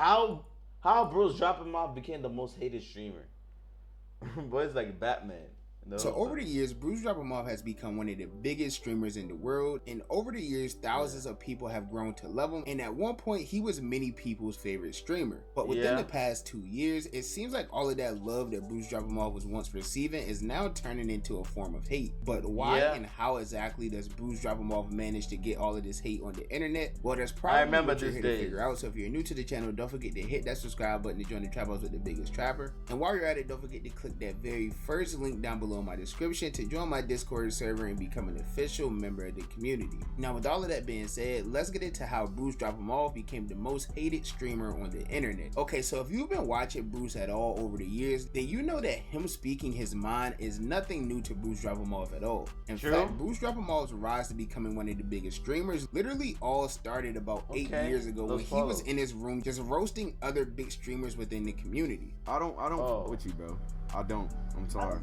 How how Bruce dropping off became the most hated streamer? Boy, it's like Batman. So over the years, BruceDropEmOff has become one of the biggest streamers in the world, and over the years, thousands of people have grown to love him, and at one point, he was many people's favorite streamer. But within the past 2 years, it seems like all of that love that BruceDropEmOff was once receiving is now turning into a form of hate. But why and how exactly does BruceDropEmOff manage to get all of this hate on the internet? Well, that's probably what you're here to figure out. So if you're new to the channel, don't forget to hit that subscribe button to join the Trap House with the biggest trapper. And while you're at it, don't forget to click that very first link down below in my description to join my Discord server and become an official member of the community. Now, with all of that being said, let's get into how BruceDropEmOff became the most hated streamer on the internet. Okay, so if you've been watching Bruce at all over the years, then you know that him speaking his mind is nothing new to BruceDropEmOff at all. In fact, BruceDropEmOff's rise to becoming one of the biggest streamers literally all started about 8 years ago when he was in his room just roasting other big streamers within the community. I don't fuck with you, bro. I don't. I'm sorry.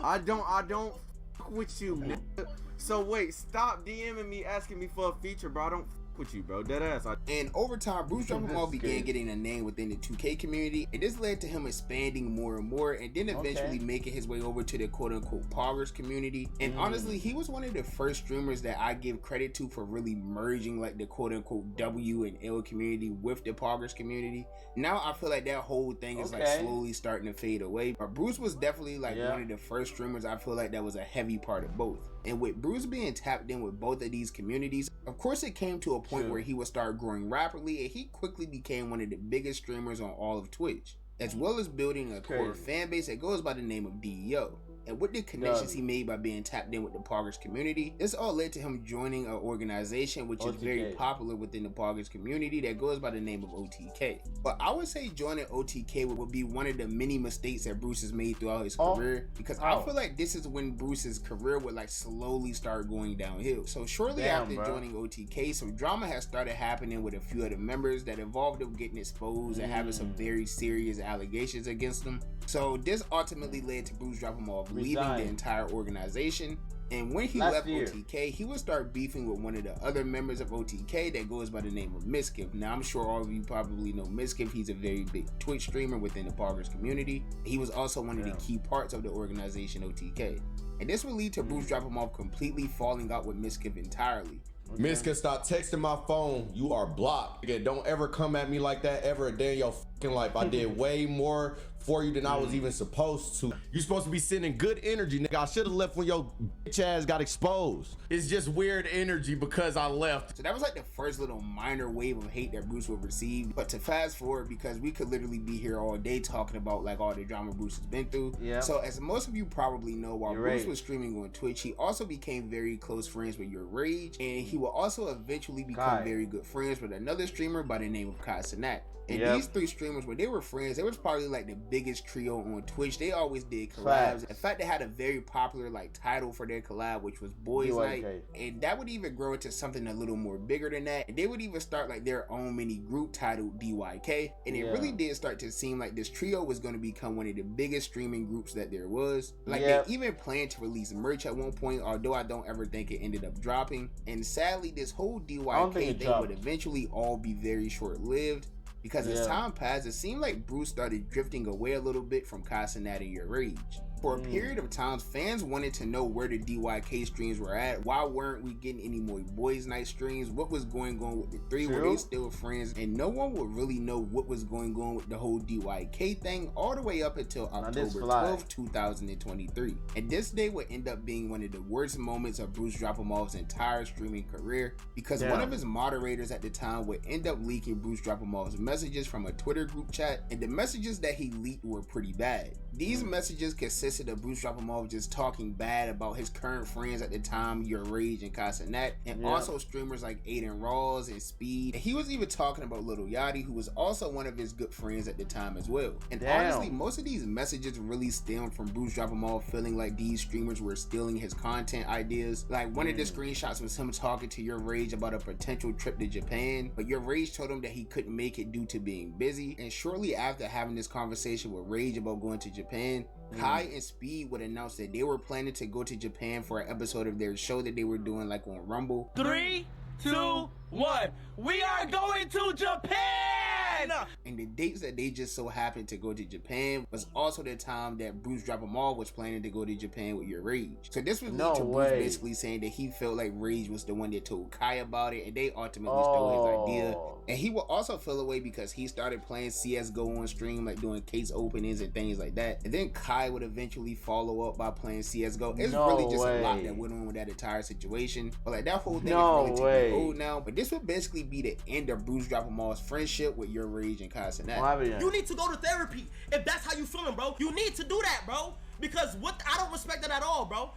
I don't fuck with you, nigga. So wait, stop DMing me asking me for a feature, bro. I don't fuck with you, bro. Dead ass. And over time, BruceDropEmOff began getting a name within the 2K community, and this led to him expanding more and more, and then eventually making his way over to the quote-unquote poggers community. And honestly, he was one of the first streamers that I give credit to for really merging like the quote-unquote W and L community with the poggers community. Now I feel like that whole thing is like slowly starting to fade away, but Bruce was definitely like one of the first streamers I feel like that was a heavy part of both. And with Bruce being tapped in with both of these communities, of course it came to a point where he would start growing rapidly, and he quickly became one of the biggest streamers on all of Twitch, as well as building a core fan base that goes by the name of DEO. And with the connections he made by being tapped in with the poggers community, this all led to him joining an organization which is very popular within the poggers community that goes by the name of OTK. But I would say joining OTK would be one of the many mistakes that Bruce has made throughout his career, because I feel like this is when Bruce's career would like slowly start going downhill. So shortly after joining OTK, some drama has started happening with a few of the members that involved them getting exposed and having some very serious allegations against them. So this ultimately led to BruceDropEmOff leaving the entire organization. And when he left OTK, he would start beefing with one of the other members of OTK that goes by the name of Miskiff. Now, I'm sure all of you probably know Miskiff. He's a very big Twitch streamer within the poggers community. He was also one of the key parts of the organization OTK. And this would lead to BruceDropEmOff completely falling out with Miskiff entirely. Miskiff, stop texting my phone. You are blocked. Again, don't ever come at me like that ever a day in your fucking life. I did way more for you than I was even supposed to. You're supposed to be sending good energy, nigga. I should have left when your bitch ass got exposed. It's just weird energy because I left. So that was like the first little minor wave of hate that Bruce would receive. But to fast forward, because we could literally be here all day talking about like all the drama Bruce has been through. So as most of you probably know, while Bruce was streaming on Twitch, he also became very close friends with Your Rage, and he will also eventually become very good friends with another streamer by the name of Kai Cenat. And these three streamers, when they were friends, they was probably like the biggest trio on Twitch. They always did collabs. In fact, they had a very popular like title for their collab, which was Boys Night. And that would even grow into something a little more bigger than that. And they would even start like their own mini group titled DYK. And it really did start to seem like this trio was going to become one of the biggest streaming groups that there was. Like they even planned to release merch at one point, although I don't ever think it ended up dropping. And sadly, this whole DYK thing would eventually all be very short-lived. Because as time passed, it seemed like Bruce started drifting away a little bit from Kai Cenat and Your Rage. For a period of time, fans wanted to know where the DYK streams were at. Why weren't we getting any more Boys Night streams? What was going on with the three? Were they still friends? And no one would really know what was going on with the whole DYK thing all the way up until October 12th, 2023. And this day would end up being one of the worst moments of BruceDropEmOff's entire streaming career, because one of his moderators at the time would end up leaking BruceDropEmOff's messages from a Twitter group chat, and the messages that he leaked were pretty bad. These messages consisted of BruceDropEmOff just talking bad about his current friends at the time, Your Rage and Kai Cenat, and also streamers like Aiden Rawls and Speed. And he was even talking about Lil Yachty, who was also one of his good friends at the time as well. And honestly, most of these messages really stemmed from BruceDropEmOff feeling like these streamers were stealing his content ideas. Like one of the screenshots was him talking to Your Rage about a potential trip to Japan, but Your Rage told him that he couldn't make it due to being busy. And shortly after having this conversation with Rage about going to Japan, Kai and Speed would announce that they were planning to go to Japan for an episode of their show that they were doing like on Rumble. 3, 2, 1. We are going to Japan! And the dates that they just so happened to go to Japan was also the time that BruceDropEmOff was planning to go to Japan with your Rage. So this was lead to Bruce basically saying that he felt like Rage was the one that told Kai about it, and they ultimately stole his idea. And he will also feel away because he started playing CSGO on stream, like doing case openings and things like that. And then Kai would eventually follow up by playing CSGO. It's really just a lot that went on with that entire situation. But like that whole thing is really taking old now. But this would basically be the end of BruceDropEmOff's friendship with your Rage and Kai Cenat. You need to go to therapy if that's how you feeling, bro. You need to do that, bro. Because I don't respect that at all, bro.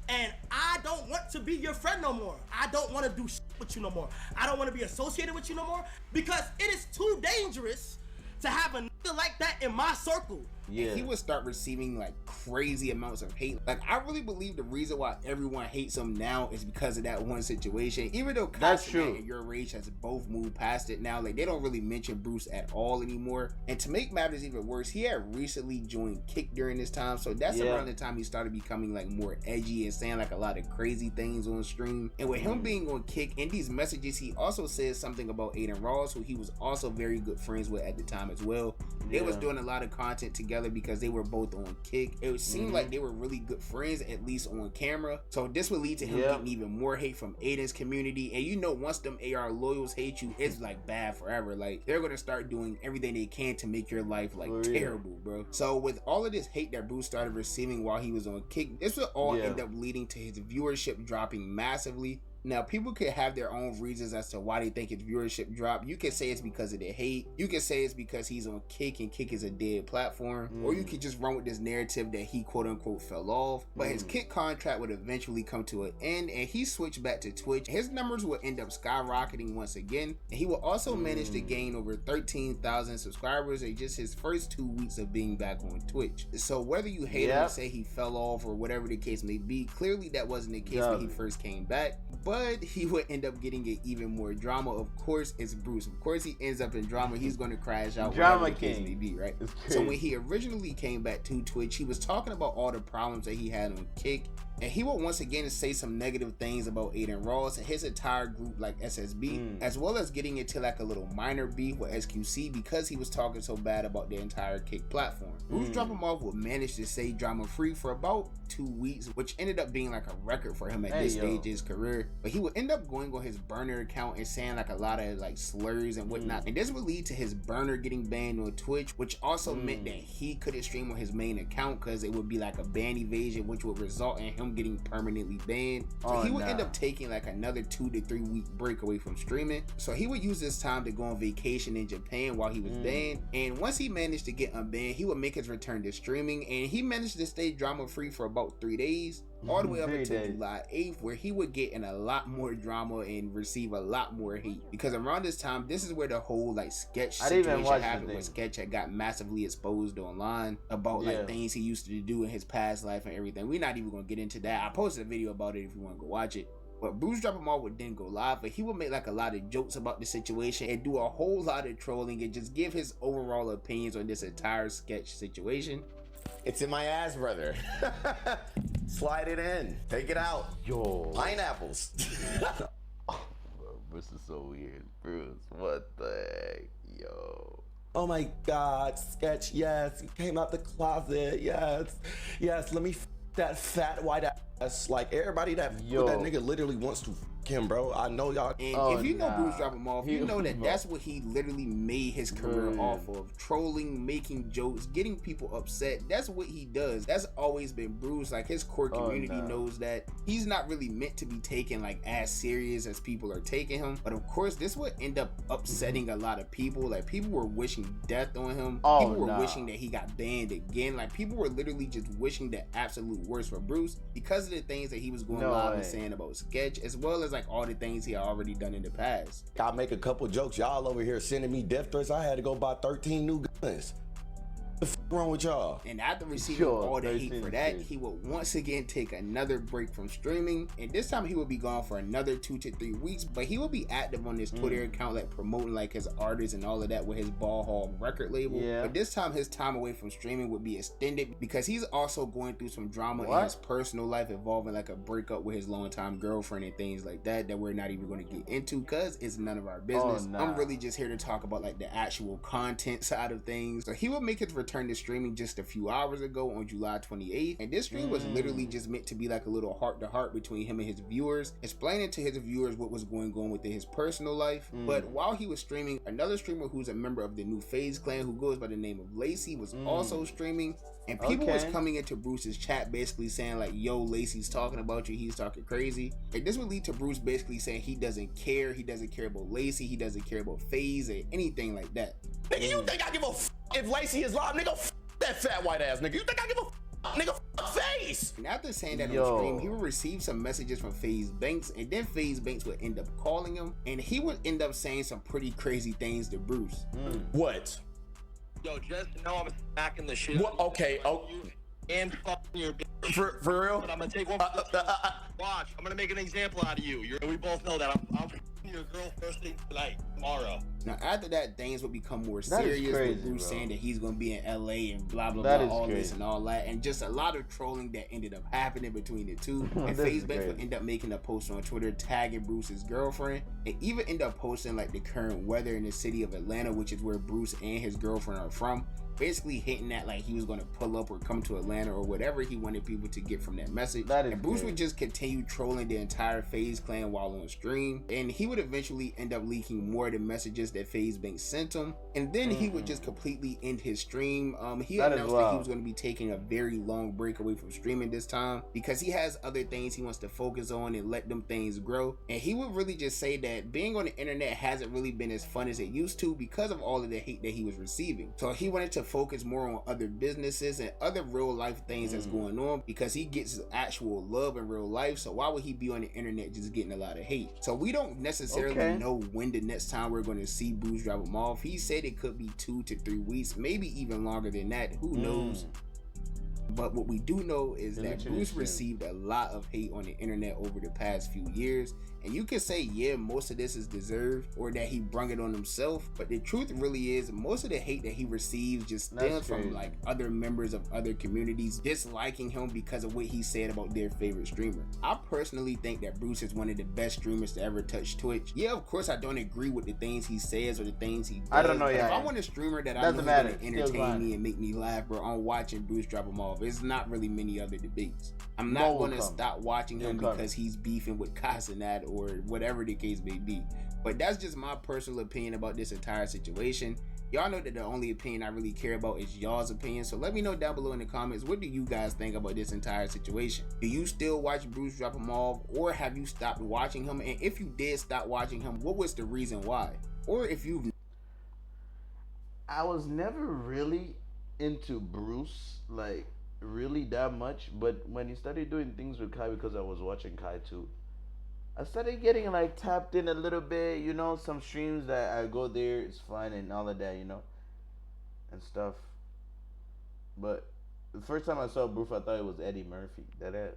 And I don't want to be your friend no more. I don't want to do shit with you no more. I don't want to be associated with you no more because it is too dangerous to have a nigga like that in my circle. Yeah. And he would start receiving like crazy amounts of hate. Like I really believe the reason why everyone hates him now is because of that one situation. Even though Kai Cenat and Your Rage has both moved past it now, like they don't really mention Bruce at all anymore. And to make matters even worse, he had recently joined Kick during this time, so that's around the time he started becoming like more edgy and saying like a lot of crazy things on stream. And with him being on Kick, in these messages he also says something about Aiden Ross, who he was also very good friends with at the time as well. They was doing a lot of content together because they were both on Kick. It seemed like they were really good friends, at least on camera. So this would lead to him getting even more hate from Aiden's community. And you know, once them AR loyals hate you, it's like bad forever. Like they're gonna start doing everything they can to make your life like terrible, bro. So with all of this hate that Bruce started receiving while he was on Kick, this would all end up leading to his viewership dropping massively. Now, people could have their own reasons as to why they think his viewership dropped. You could say it's because of the hate. You could say it's because he's on Kick and Kick is a dead platform. Or you could just run with this narrative that he quote unquote fell off. But his Kick contract would eventually come to an end and he switched back to Twitch. His numbers would end up skyrocketing once again. And he will also manage to gain over 13,000 subscribers in just his first 2 weeks of being back on Twitch. So whether you hate him and say he fell off or whatever the case may be, clearly that wasn't the case when he first came back. But he would end up getting it even more drama. Of course, it's Bruce. Of course, he ends up in drama. He's going to crash out. Drama the case may be, right? So when he originally came back to Twitch, he was talking about all the problems that he had on Kick. And he would once again say some negative things about Aiden Ross and his entire group like SSB, as well as getting into like a little minor beef with SQC because he was talking so bad about the entire Kick platform. BruceDropEmOff would manage to stay drama free for about 2 weeks, which ended up being like a record for him at this stage of his career. But he would end up going on his burner account and saying like a lot of like slurs and whatnot. And this would lead to his burner getting banned on Twitch, which also meant that he couldn't stream on his main account because it would be like a ban evasion, which would result in him getting permanently banned. So he would end up taking like another 2 to 3 week break away from streaming. So he would use this time to go on vacation in Japan while he was banned. And once he managed to get unbanned, he would make his return to streaming, and he managed to stay drama free for about 3 days. All the way up until July 8th, where he would get in a lot more drama and receive a lot more hate. Because around this time, this is where the whole like Sketch situation happened, where Sketch had got massively exposed online about like things he used to do in his past life and everything. We're not even gonna get into that. I posted a video about it if you want to go watch it. But BruceDropEmOff would then go live, but he would make like a lot of jokes about the situation and do a whole lot of trolling and just give his overall opinions on this entire Sketch situation. It's in my ass, brother. Slide it in. Take it out. Yo. Pineapples. Bro, this is so weird. Bruce, what the heck? Yo. Oh my God, Sketch, yes. You came out the closet, yes. Yes, let me f that fat white ass. Like, everybody that nigga literally wants to f him, bro. I know y'all. And if you know BruceDropEmOff, you know that that's what he literally made his career off of. Trolling, making jokes, getting people upset. That's what he does. That's always been Bruce. Like, his core community knows that he's not really meant to be taken like as serious as people are taking him. But of course, this would end up upsetting a lot of people. Like, people were wishing death on him. People were wishing that he got banned again. Like, people were literally just wishing the absolute worst for Bruce because of the things that he was going live and saying about Sketch, as well as like all the things he had already done in the past. I make a couple jokes. Y'all over here sending me death threats. I had to go buy 13 new guns. The f wrong with y'all? And after receiving all the hate for that, he would once again take another break from streaming, and this time he would be gone for another 2 to 3 weeks, but he would be active on his Twitter account, like promoting like his artists and all of that with his Ball Hog record label. But this time his time away from streaming would be extended because he's also going through some drama in his personal life involving like a breakup with his longtime girlfriend and things like that we're not even going to get into because it's none of our business. I'm really just here to talk about like the actual content side of things. So he would make his return to streaming just a few hours ago on July 28th, and this stream was literally just meant to be like a little heart-to-heart between him and his viewers, explaining to his viewers what was going on within his personal life. But while he was streaming, another streamer who's a member of the new FaZe clan who goes by the name of Lacey was also streaming, and people was coming into Bruce's chat basically saying like, yo, Lacey's talking about you, he's talking crazy. And this would lead to Bruce basically saying he doesn't care about Lacey, he doesn't care about FaZe or anything like that. Nigga, you think I give a f if Lacey is live? Nigga, f that fat white ass nigga. You think I give a f? Nigga, f FaZe. And after saying that on stream, he would receive some messages from FaZe Banks, and then FaZe Banks would end up calling him, and he would end up saying some pretty crazy things to Bruce. What? Yo, just know I'm smacking the shit. What? Okay. Oh. And fucking your bitch. For real? But I'm gonna take one. Watch. I'm gonna make an example out of you. We both know that I'm your girl first thing tonight, tomorrow. Now after that, things would become more serious with Bruce saying that he's gonna be in LA and blah blah blah, all this and all that, and just a lot of trolling that ended up happening between the two. And FaZe Banks would end up making a post on Twitter tagging Bruce's girlfriend, and even end up posting like the current weather in the city of Atlanta, which is where Bruce and his girlfriend are from, basically hinting that like he was going to pull up or come to Atlanta or whatever he wanted people to get from that message. And Bruce would just continue trolling the entire FaZe clan while on stream, and he would eventually end up leaking more of the messages that FaZe Banks sent him, and then he would just completely end his stream. He announced that he was going to be taking a very long break away from streaming this time because he has other things he wants to focus on and let them things grow. And he would really just say that being on the internet hasn't really been as fun as it used to because of all of the hate that he was receiving. So he wanted to focus more on other businesses and other real life things that's going on because he gets actual love in real life. So why would he be on the internet just getting a lot of hate? So we don't necessarily know when the next time we're going to see Bruce drop him off. He said it could be 2 to 3 weeks, maybe even longer than that. Who knows? But what we do know is that Bruce received a lot of hate on the internet over the past few years, and you can say, yeah, most of this is deserved or that he brung it on himself, but the truth really is most of the hate that he receives just stems from like other members of other communities disliking him because of what he said about their favorite streamer. I personally think that Bruce is one of the best streamers to ever touch Twitch. Yeah, of course I don't agree with the things he says or the things he does. I don't know, if I want a streamer that I know is going to entertain me and make me laugh, bro, I'm watching Bruce drop him off. It's not really many other debates. I'm not going to stop watching him because he's beefing with Casanat or whatever the case may be. But that's just my personal opinion about this entire situation. Y'all know that the only opinion I really care about is y'all's opinion. So let me know down below in the comments, what do you guys think about this entire situation? Do you still watch Bruce drop him off, or have you stopped watching him? And if you did stop watching him, what was the reason why? Or if you've... I was never really into Bruce, like really that much, but when he started doing things with Kai, because I was watching Kai too, I started getting like tapped in a little bit, you know, some streams that I go there, it's fun and all of that, you know, and stuff. But the first time I saw Bruce, I thought it was Eddie Murphy, that ass.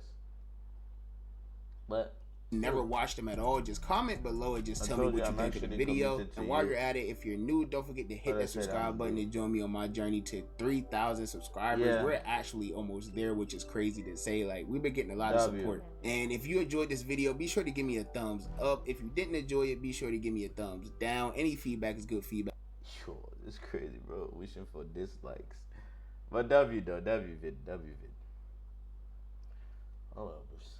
But never watched him at all, just comment below and just tell me what you think of the video. And while you're at it, if you're new, don't forget to hit that subscribe button to join me on my journey to 3,000 subscribers. We're actually almost there, which is crazy to say. Like, we've been getting a lot of support. And if you enjoyed this video, be sure to give me a thumbs up. If you didn't enjoy it, be sure to give me a thumbs down. Any feedback is good feedback. Yo, it's crazy, bro. Wishing for dislikes. But W though, W vid. Hello, Bruce.